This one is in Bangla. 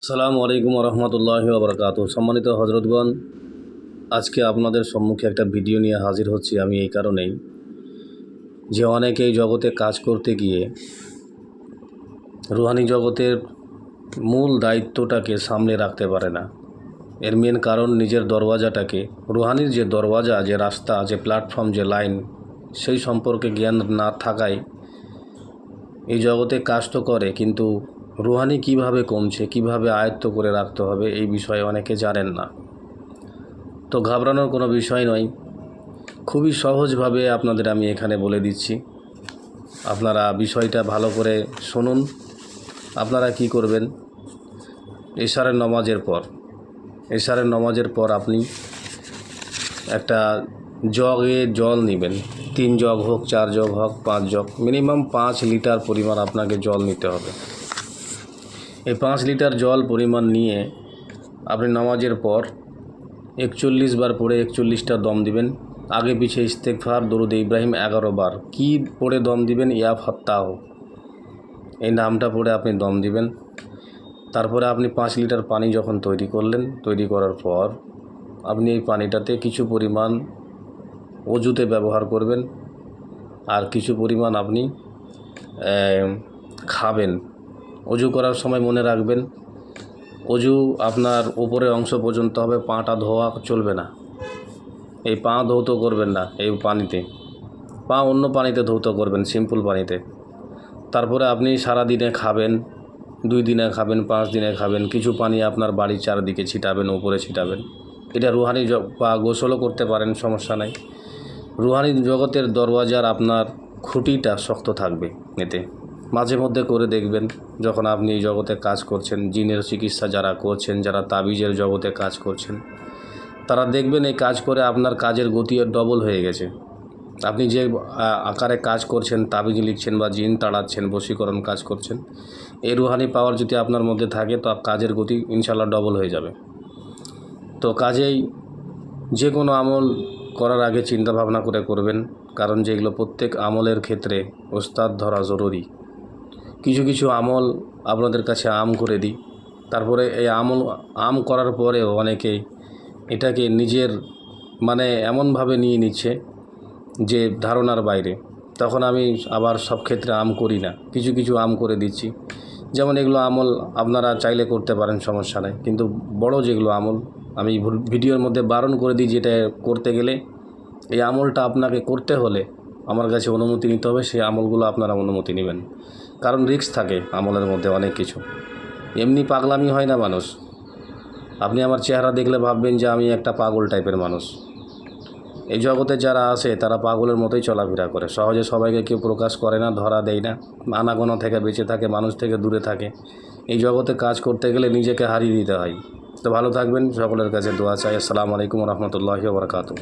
আসসালামু আলাইকুম রহমতুল্লাহি ওয়া বারাকাতুহু। সম্মানিত হজরতগণ, আজকে আপনাদের সম্মুখে একটা ভিডিও নিয়ে হাজির হচ্ছি আমি এই কারণেই যে অনেকে এই জগতে কাজ করতে গিয়ে রুহানি জগতের মূল দায়িত্বটাকে সামলে রাখতে পারে না। এর মেন কারণ নিজের দরওয়াজাটাকে, রুহানির যে দরওয়াজা, যে রাস্তা, যে প্ল্যাটফর্ম, যে লাইন, সেই সম্পর্কে জ্ঞান না থাকায় এই জগতে কাজ তো করে, কিন্তু রুহানি কিভাবে কমছে, কিভাবে আয়ত্ত করে রাখতে হবে এই বিষয়ে অনেকে জানেন না। তো ঘাবড়ানোর কোনো বিষয় নয়, খুবই সহজভাবে আপনাদের আমি এখানে বলে দিচ্ছি। আপনারা বিষয়টা ভালো করে শুনুন। আপনারা কি করবেন, এশারের নামাজের পর আপনি একটা জগে জল নেবেন। 3 জগ হোক, 4 জগ হোক, 5 জগ, মিনিমাম 5 লিটার পরিমাণ আপনাকে জল নিতে হবে। এই 5 লিটার জল পরিমাণ নিয়ে আপনি নামাজের পর 41 বার পড়ে 41টা দম দিবেন। আগে পিছে ইস্তেগফার, দরুদ ইব্রাহিম 11 বার। কি পড়ে দম দিবেন? ইয়া ফাত্তাহ, এই নামটা পড়ে আপনি দম দিবেন। তারপরে আপনি 5 লিটার পানি যখন তৈরি করার পর আপনি এই পানিটাতে কিছু পরিমাণ অজুতে ব্যবহার করবেন, আর কিছু পরিমাণ আপনি খাবেন। অজু করার সময় মনে রাখবেন, অজু আপনার উপরের অংশ পর্যন্ত হবে, পাটা ধোয়া চলবে না। এই পা ধৌত করবেন না এই পানিতে, পা অন্য পানিতে ধৌত করবেন, সিম্পল পানিতে। তারপরে আপনি সারা দিনে খাবেন, 2 দিনে খাবেন, 5 দিনে খাবেন। কিছু পানি আপনার বাড়ির চারদিকে ছিটাবেন, উপরে ছিটাবেন। এটা রুহানি বা গোসলও করতে পারেন, সমস্যা নাই। রুহানি জগতের দরওয়াজার আপনার খুঁটিটা শক্ত থাকবে। এতে মাঝে মধ্যে করে দেখবেন, যখন আপনি এই জগতে কাজ করছেন, জিনের চিকিৎসা যারা করছেন, যারা তাবিজের জগতে কাজ করছেন, তারা দেখবেন এই কাজ করে আপনার কাজের গতি ডবল হয়ে গেছে। আপনি যে আকারে কাজ করছেন, তাবিজ লিখছেন বা জিন তাড়াচ্ছেন, বশীকরণ কাজ করছেন, এই রুহানি পাওয়ার যদি আপনার মধ্যে থাকে তো কাজের গতি ইনশাল্লাহ ডবল হয়ে যাবে। তো কাজেই যে কোনো আমল করার আগে চিন্তা ভাবনা করে করবেন, কারণ যেগুলো প্রত্যেক আমলের ক্ষেত্রে ওস্তাদ ধরা জরুরি। কিছু কিছু আমল আপনাদের কাছে আম করে দিই, তারপরে এই আম করার পরেও অনেকেই এটাকে নিজের এমনভাবে নিয়ে নিচ্ছে যে ধারণার বাইরে। তখন আমি আবার সব ক্ষেত্রে আম করি না, কিছু কিছু আম করে দিচ্ছি। যেমন এগুলো আমল আপনারা চাইলে করতে পারেন, সমস্যা নেই, কিন্তু বড় যেগুলো আমল আমি ভিডিওর মধ্যে বারণ করে দিই, যেটা করতে গেলে এই আমলটা আপনাকে করতে হলে আমার কাছে অনুমতি নিতে হবে। সেই আমলগুলো আপনারা অনুমতি নেবেন, কারণ রিস্ক থাকে আমলের মধ্যে অনেক কিছু। এমনি পাগলামি হয় না মানুষ। আপনি আমার চেহারা দেখলে ভাববেন যে আমি একটা পাগল টাইপের মানুষ। এই জগতে যারা আসে তারা পাগলের মতোই চলাফেরা করে, সহজে সবাইকে কেউ প্রকাশ করে না, ধরা দেয় না, আনাগোনা থেকে বেঁচে থাকে, মানুষ থেকে দূরে থাকে। এই জগতে কাজ করতে গেলে নিজেকে হারিয়ে দিতে হয়। তো ভালো থাকবেন, সকলের কাছে দোয়া চাই। আসসালামু আলাইকুম রহমতুল্লাহি ওয়া বারাকাতুহু।